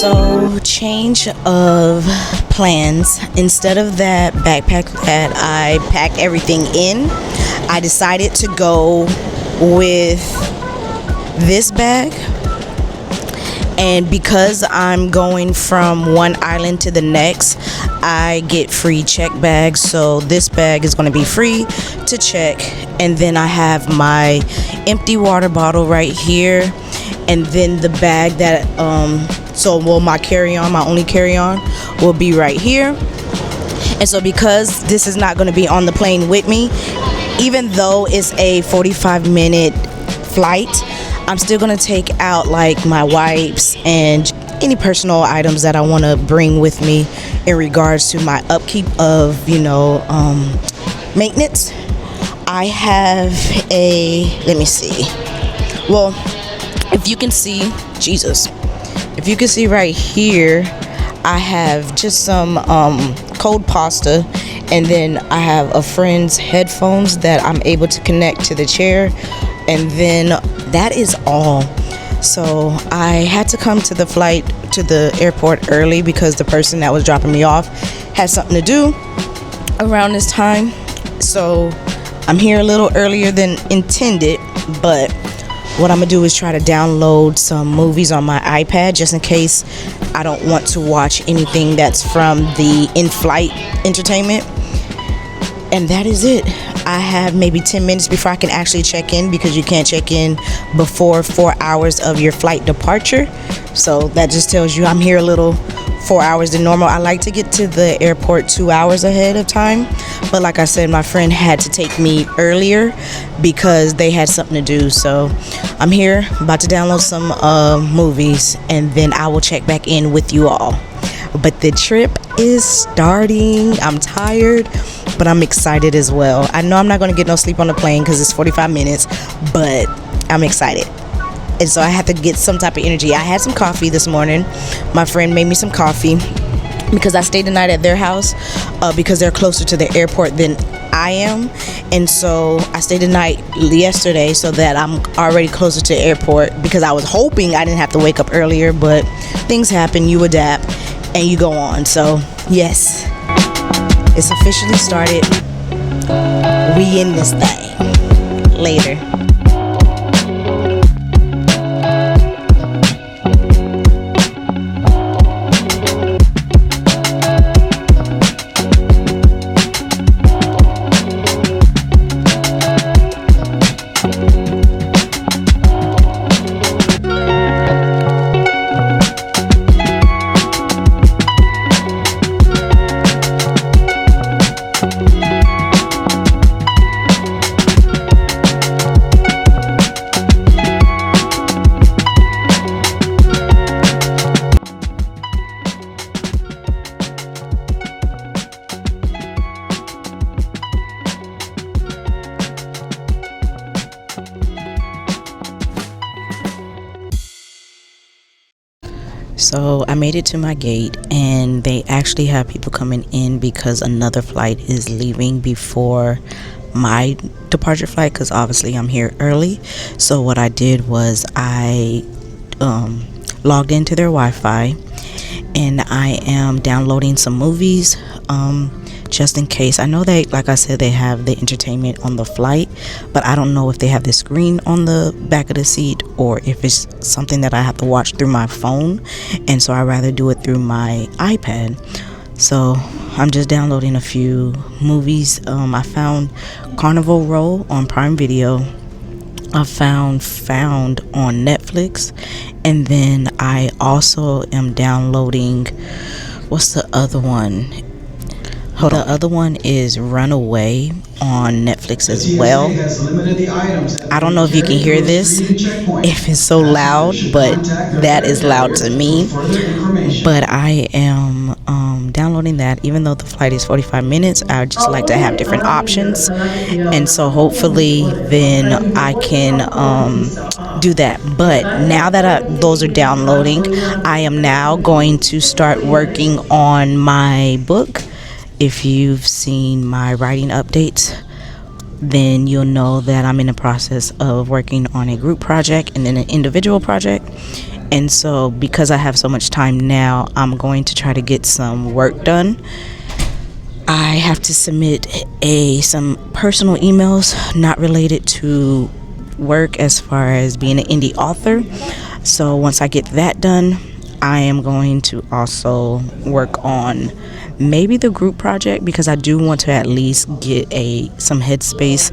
So, change of plans. Instead of that backpack that I pack everything in, I decided to go with this bag. And because I'm going from one island to the next, I get free check bags. So this bag is going to be free to check. And then I have my empty water bottle right here. And then the bag that my carry-on, my only carry-on, will be right here. And so because this is not going to be on the plane with me, even though it's a 45-minute flight, I'm still going to take out like my wipes and any personal items that I want to bring with me in regards to my upkeep of, maintenance. I have let me see. Well, if you can see, if you can see right here, I have just some cold pasta, and then I have a friend's headphones that I'm able to connect to the chair, and then that is all. So I had to come to the airport early because the person that was dropping me off had something to do around this time. So I'm here a little earlier than intended, but what I'm gonna do is try to download some movies on my iPad just in case I don't want to watch anything that's from the in-flight entertainment. And that is it. I have maybe 10 minutes before I can actually check in, because you can't check in before 4 hours of your flight departure. So that just tells you I'm here a little 4 hours than normal. I like to get to the airport 2 hours ahead of time, but like I said, my friend had to take me earlier because they had something to do. So I'm here about to download some movies, and then I will check back in with you all. But the trip is starting. I'm tired, but I'm excited as well. I know I'm not going to get no sleep on the plane because it's 45 minutes, but I'm excited. And so I have to get some type of energy. I had some coffee this morning. My friend made me some coffee because I stayed the night at their house because they're closer to the airport than I am. And so I stayed the night yesterday so that I'm already closer to the airport, because I was hoping I didn't have to wake up earlier, but things happen, you adapt, and you go on. So yes, it's officially started. We in this thing. Later. So I made it to my gate, and they actually have people coming in because another flight is leaving before my departure flight, because obviously I'm here early. So what I did was I logged into their Wi-Fi, and I am downloading some movies just in case. I know they, like I said, they have the entertainment on the flight, but I don't know if they have the screen on the back of the seat or if it's something that I have to watch through my phone, and so I'd rather do it through my iPad. So I'm just downloading a few movies. I found Carnival Row on Prime Video. I found on Netflix, and then I also am downloading, what's the other one? Hold on. The other one is Runaway on Netflix as well. I don't know if you can hear this, if it's so loud, but that is loud to me. But I am downloading that. Even though the flight is 45 minutes, I would just like to have different options. And so hopefully then I can do that. But now that those are downloading, I am now going to start working on my book. If you've seen my writing updates, then you'll know that I'm in the process of working on a group project and then an individual project. And so because I have so much time now, I'm going to try to get some work done. I have to submit some personal emails not related to work as far as being an indie author. So once I get that done, I am going to also work on maybe the group project, because I do want to at least get some headspace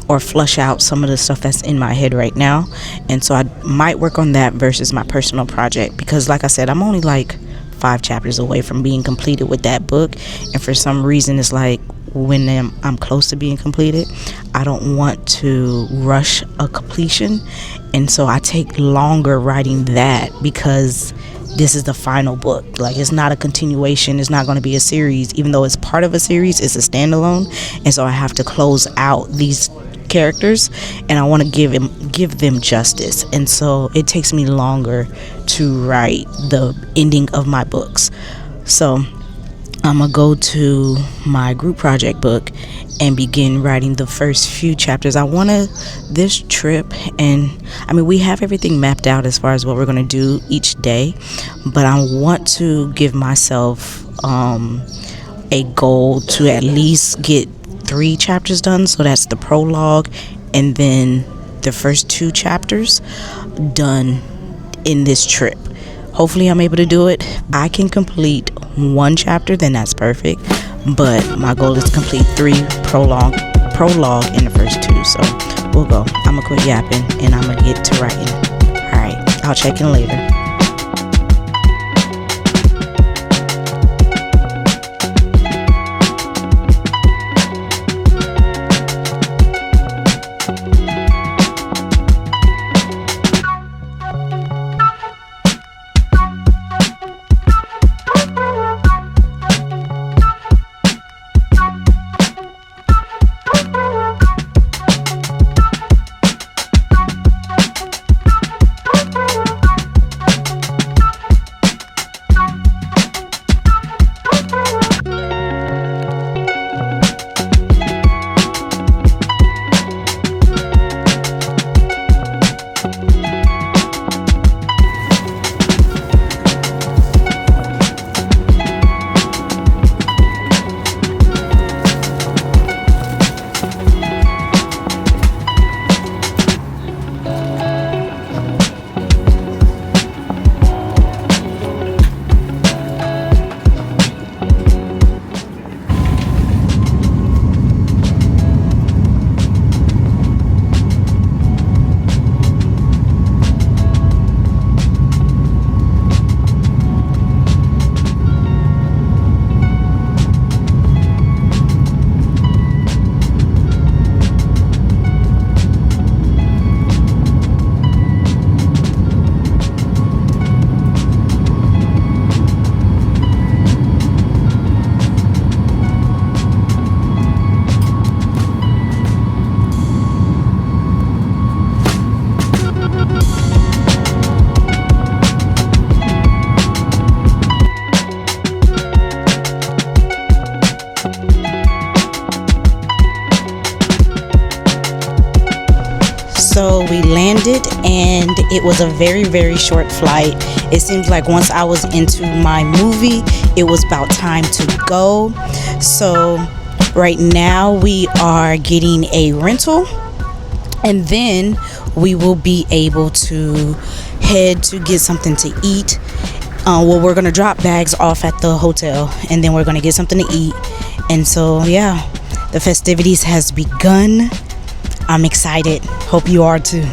or flush out some of the stuff that's in my head right now. And so I might work on that versus my personal project, because like I said, I'm only like 5 chapters away from being completed with that book. And for some reason, it's like when I'm close to being completed, I don't want to rush a completion. And so I take longer writing that, because this is the final book. Like, it's not a continuation. It's not going to be a series. Even though it's part of a series, it's a standalone. And so I have to close out these characters, and I want to give them justice. And so it takes me longer to write the ending of my books. So I'm gonna go to my group project book and begin writing the first few chapters. This trip, and I mean, we have everything mapped out as far as what we're going to do each day, but I want to give myself a goal to at least get 3 chapters done. So that's the prologue and then the first 2 chapters done in this trip. Hopefully I'm able to do it. I can complete 1 chapter, then that's perfect. But my goal is to complete 3 prologue in the first 2. So we'll go. I'm gonna quit yapping and I'm gonna get to writing. All right, I'll check in later. So we landed, and it was a very, very short flight. It seems like once I was into my movie, it was about time to go. So right now we are getting a rental, and then we will be able to head to get something to eat. We're going to drop bags off at the hotel, and then we're going to get something to eat. And so, yeah, the festivities has begun. I'm excited. Hope you are too.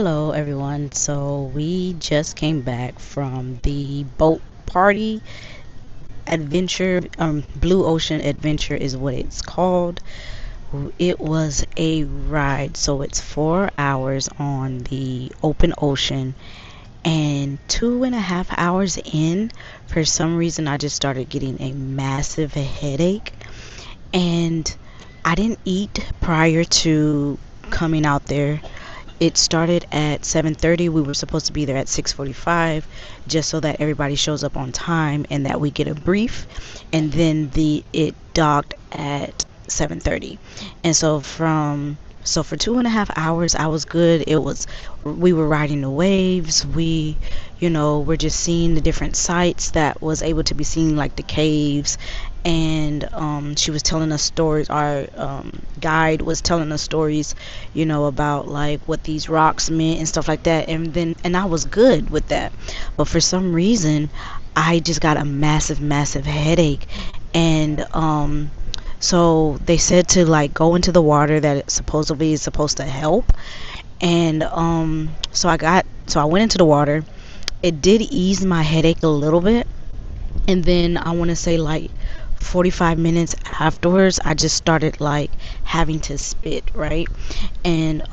Hello, everyone. So we just came back from the boat party adventure. Blue Ocean Adventure is what it's called. It was a ride. So it's 4 hours on the open ocean, and 2.5 hours in, for some reason, I just started getting a massive headache, and I didn't eat prior to coming out there. It started at 7:30. We were supposed to be there at 6:45, just so that everybody shows up on time and that we get a brief. And then the it docked at 7:30. And so for 2.5 hours I was good. We were riding the waves. We're just seeing the different sites that was able to be seen, like the caves. And she was telling us stories. Our guide was telling us stories, about like what these rocks meant and stuff like that. And I was good with that, but for some reason I just got a massive headache. And so they said to like go into the water, that it supposedly is supposed to help. And so I went into the water. It did ease my headache a little bit, and then I want to say like 45 minutes afterwards I just started like having to spit, right? And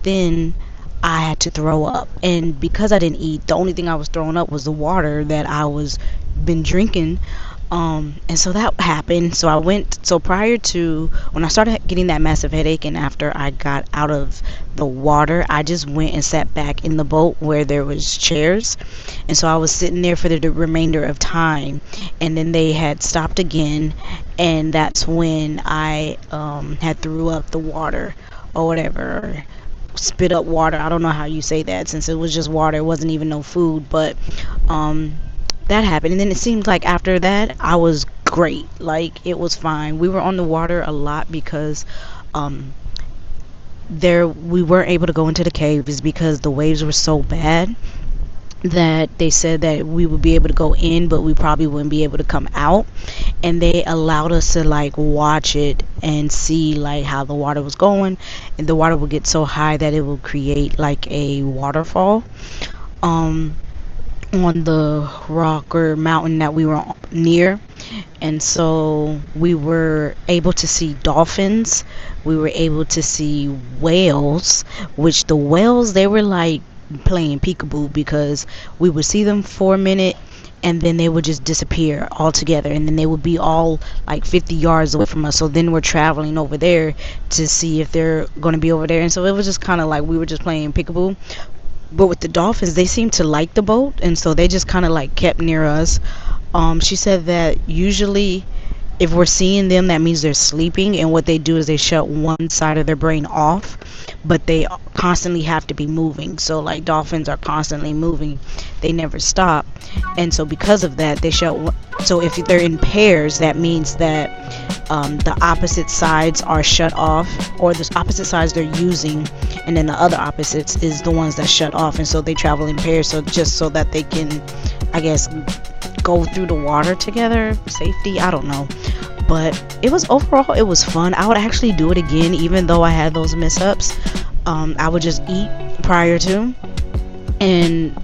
then I had to throw up, and because I didn't eat, the only thing I was throwing up was the water that I was been drinking. And so that happened. So prior to when I started getting that massive headache, and after I got out of the water, I just went and sat back in the boat where there was chairs. And so I was sitting there for the remainder of time, and then they had stopped again, and that's when I had threw up the water or whatever, spit up water. I don't know how you say that, since it was just water. It wasn't even no food. But that happened, and then it seemed like after that I was great. Like, it was fine. We were on the water a lot because there we weren't able to go into the caves because the waves were so bad that they said that we would be able to go in, but we probably wouldn't be able to come out. And they allowed us to like watch it and see like how the water was going, and the water would get so high that it would create like a waterfall on the rock or mountain that we were near. And so we were able to see dolphins. We were able to see whales, which the whales, they were like playing peekaboo, because we would see them for a minute and then they would just disappear altogether, and then they would be all like 50 yards away from us. So then we're traveling over there to see if they're going to be over there. And so it was just kind of like we were just playing peekaboo. But with the dolphins, they seemed to like the boat, and so they just kind of like kept near us. She said that usually if we're seeing them, that means they're sleeping, and what they do is they shut one side of their brain off, but they constantly have to be moving. So like dolphins are constantly moving, they never stop. And so because of that, they shut so if they're in pairs, that means that the opposite sides are shut off, or the opposite sides they're using, and then the other opposites is the ones that shut off. And so they travel in pairs, so just so that they can, I guess, go through the water together, safety, I don't know. But it was fun. I would actually do it again, even though I had those mishaps. I would just eat prior to, and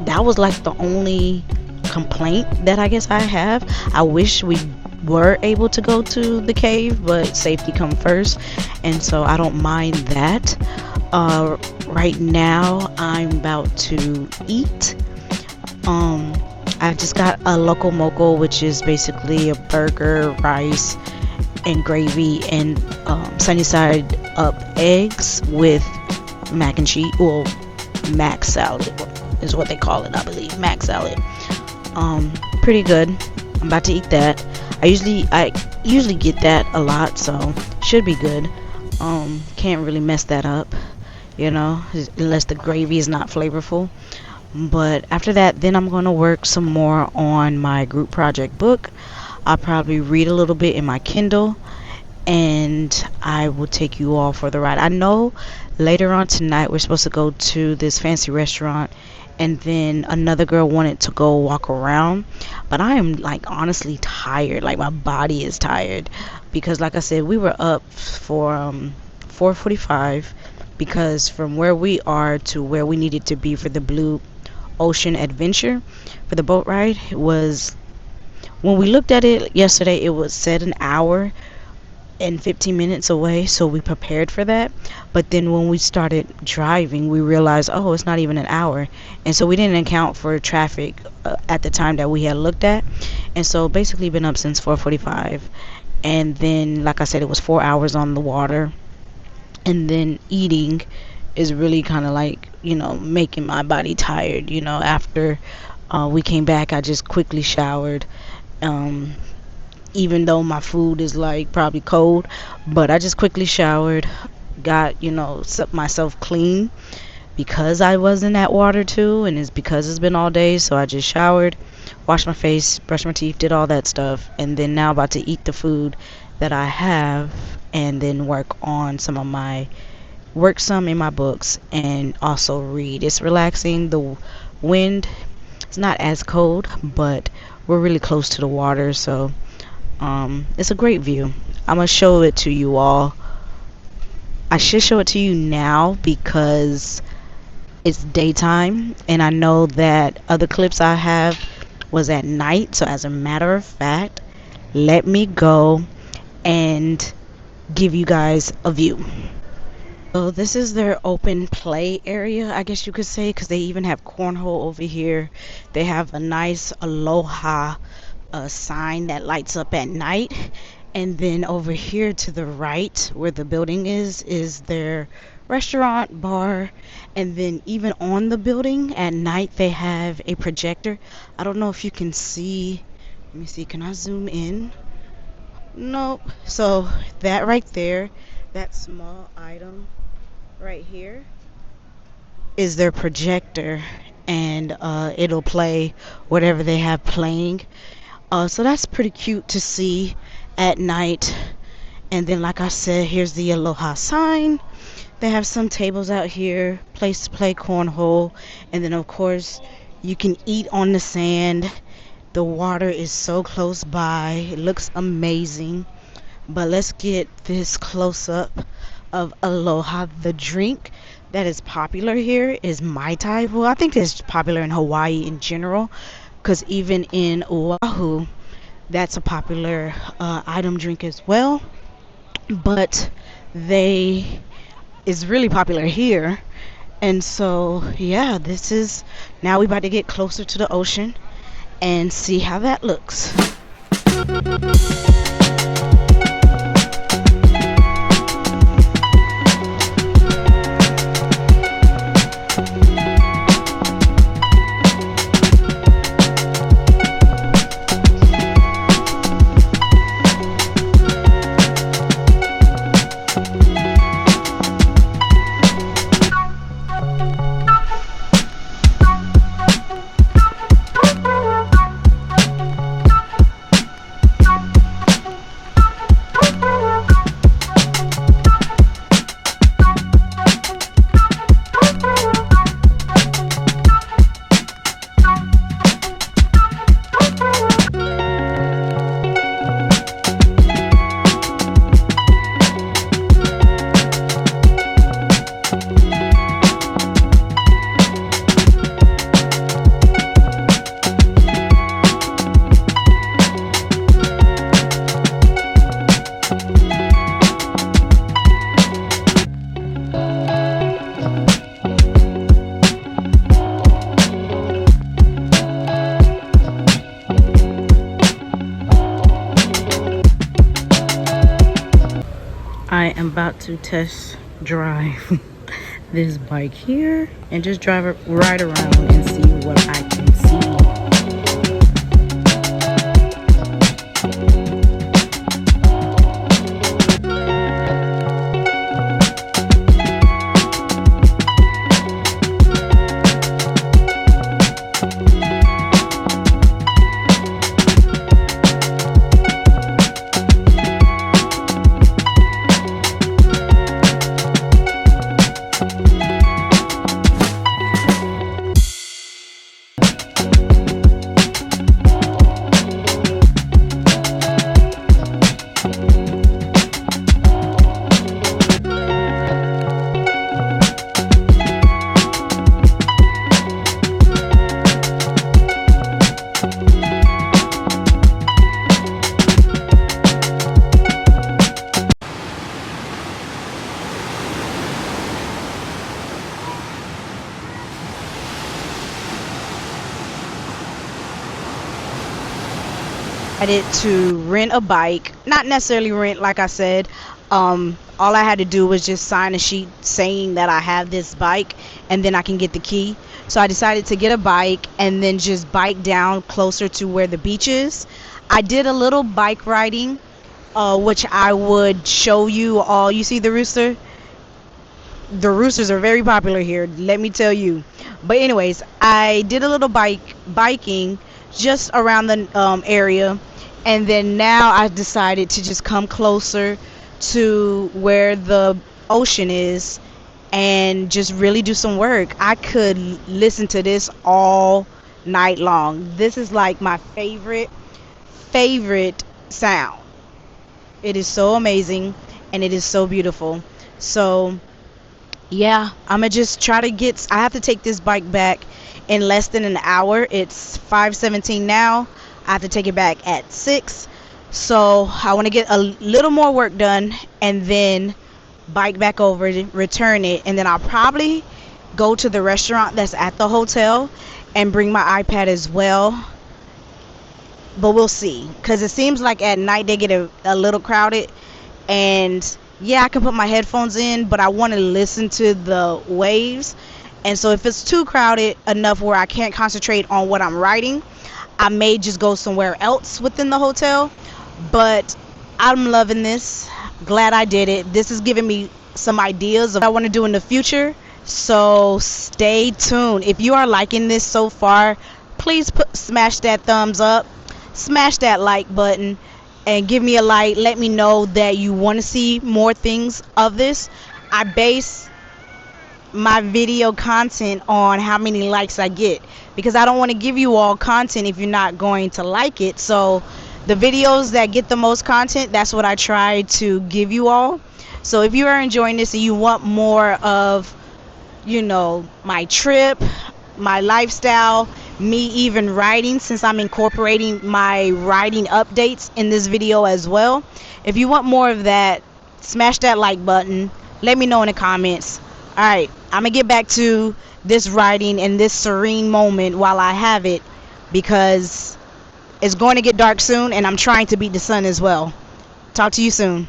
that was like the only complaint that I guess I have. I wish we were able to go to the cave, but safety come first, and so I don't mind that. Right now I'm about to eat. I just got a loco moco, which is basically a burger, rice, and gravy, and sunny side up eggs with mac and cheese. Well, mac salad is what they call it, I believe. Mac salad. Pretty good. I'm about to eat that. I usually get that a lot, so should be good. Can't really mess that up, unless the gravy is not flavorful. But after that, then I'm going to work some more on my group project book. I'll probably read a little bit in my Kindle, and I will take you all for the ride. I know later on tonight we're supposed to go to this fancy restaurant, and then another girl wanted to go walk around, but I am like honestly tired. Like, my body is tired because, like I said, we were up for 4:45 because from where we are to where we needed to be for the Blue Ocean Adventure for the boat ride was, when we looked at it yesterday, it was said an hour and 15 minutes away, so we prepared for that. But then when we started driving, we realized, oh, it's not even an hour, and so we didn't account for traffic at the time that we had looked at. And so basically been up since 4:45, and then like I said, it was 4 hours on the water, and then eating is really kind of like, making my body tired. After we came back, I just quickly showered, um even though my food is like probably cold, but I just quickly showered, got myself clean, because I was in that water too, and it's because it's been all day. So I just showered, washed my face, brushed my teeth, did all that stuff, and then now about to eat the food that I have, and then work some in my books, and also read. It's relaxing. The wind, it's not as cold, but we're really close to the water, so it's a great view. I'm gonna show it to you all. I should show it to you now because it's daytime, and I know that other clips I have was at night. So as a matter of fact, let me go and give you guys a view. So this is their open play area, I guess you could say, because they even have cornhole over here. They have a nice aloha sign that lights up at night, and then over here to the right where the building is their restaurant, bar, and then even on the building at night they have a projector. I don't know if you can see. Let me see, can I zoom in? Nope. So that right there, that small item right here, is their projector, and it'll play whatever they have playing. So that's pretty cute to see at night. And then like I said, here's the aloha sign. They have some tables out here, place to play cornhole, and then of course you can eat on the sand. The water is so close by, it looks amazing. But let's get this close up of aloha. The drink that is popular here is Mai Tai. Well, I think it's popular in Hawaii in general, because even in Oahu, that's a popular item drink as well. But they is really popular here. And so yeah, this is, now we about to get closer to the ocean and see how that looks. I am about to test drive this bike here and just drive it right around and see what I can see. Decided to rent a bike. Not necessarily rent, like I said. All I had to do was just sign a sheet saying that I have this bike, and then I can get the key. So I decided to get a bike and then just bike down closer to where the beach is. I did a little bike riding, which I would show you all. You see the rooster? The roosters are very popular here, let me tell you. But anyways, I did a little biking just around the area, and then now I decided to just come closer to where the ocean is and just really do some work. I could listen to this all night long. This is like my favorite sound. It is so amazing and it is so beautiful. So yeah, I'ma just try to get. I have to take this bike back in less than an hour. It's 5:17 now. I have to take it back at 6. So I want to get a little more work done and then bike back over, return it, and then I'll probably go to the restaurant that's at the hotel and bring my iPad as well. But we'll see, because it seems like at night they get a little crowded, and yeah, I can put my headphones in, but I want to listen to the waves. And so if it's too crowded enough where I can't concentrate on what I'm writing, I may just go somewhere else within the hotel. But I'm loving this. Glad I did it. This is giving me some ideas of what I want to do in the future. So stay tuned. If you are liking this so far, please smash that thumbs up, smash that like button, and give me a like. Let me know that you want to see more things of this. I base my video content on how many likes I get, because I don't want to give you all content if you're not going to like it. So the videos that get the most content, that's what I try to give you all. So if you are enjoying this and you want more of, my trip, my lifestyle, me even writing, since I'm incorporating my writing updates in this video as well, if you want more of that, smash that like button. Let me know in the comments. Alright, I'm gonna get back to this writing and this serene moment while I have it, because it's going to get dark soon and I'm trying to beat the sun as well. Talk to you soon.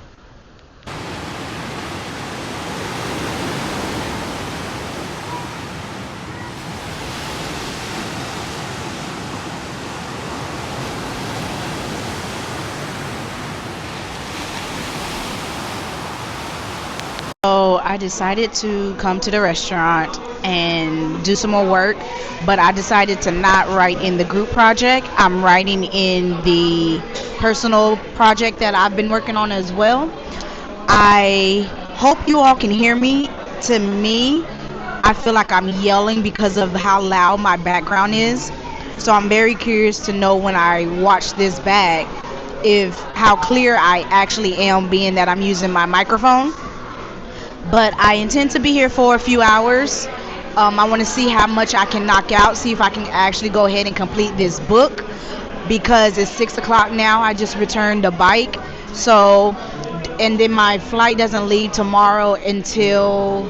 So I decided to come to the restaurant and do some more work, but I decided to not write in the group project. I'm writing in the personal project that I've been working on as well. I hope you all can hear me. To me, I feel like I'm yelling because of how loud my background is. So I'm very curious to know when I watch this back if how clear I actually am, being that I'm using my microphone. But I intend to be here for a few hours. I want to see how much I can knock out, see if I can actually go ahead and complete this book, because it's 6 o'clock now. I just returned the bike. So, and then my flight doesn't leave tomorrow until,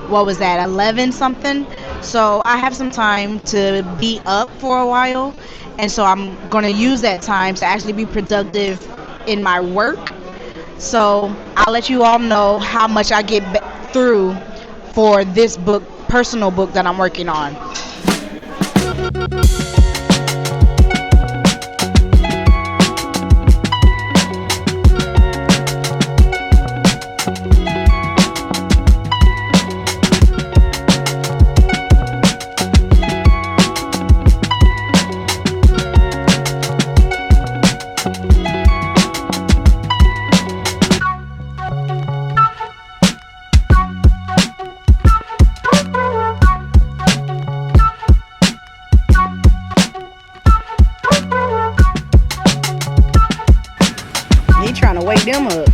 11 something. So I have some time to be up for a while. And so I'm going to use that time to actually be productive in my work. So I'll let you all know how much I get through for this book, personal book that I'm working on. Trying to wake them up.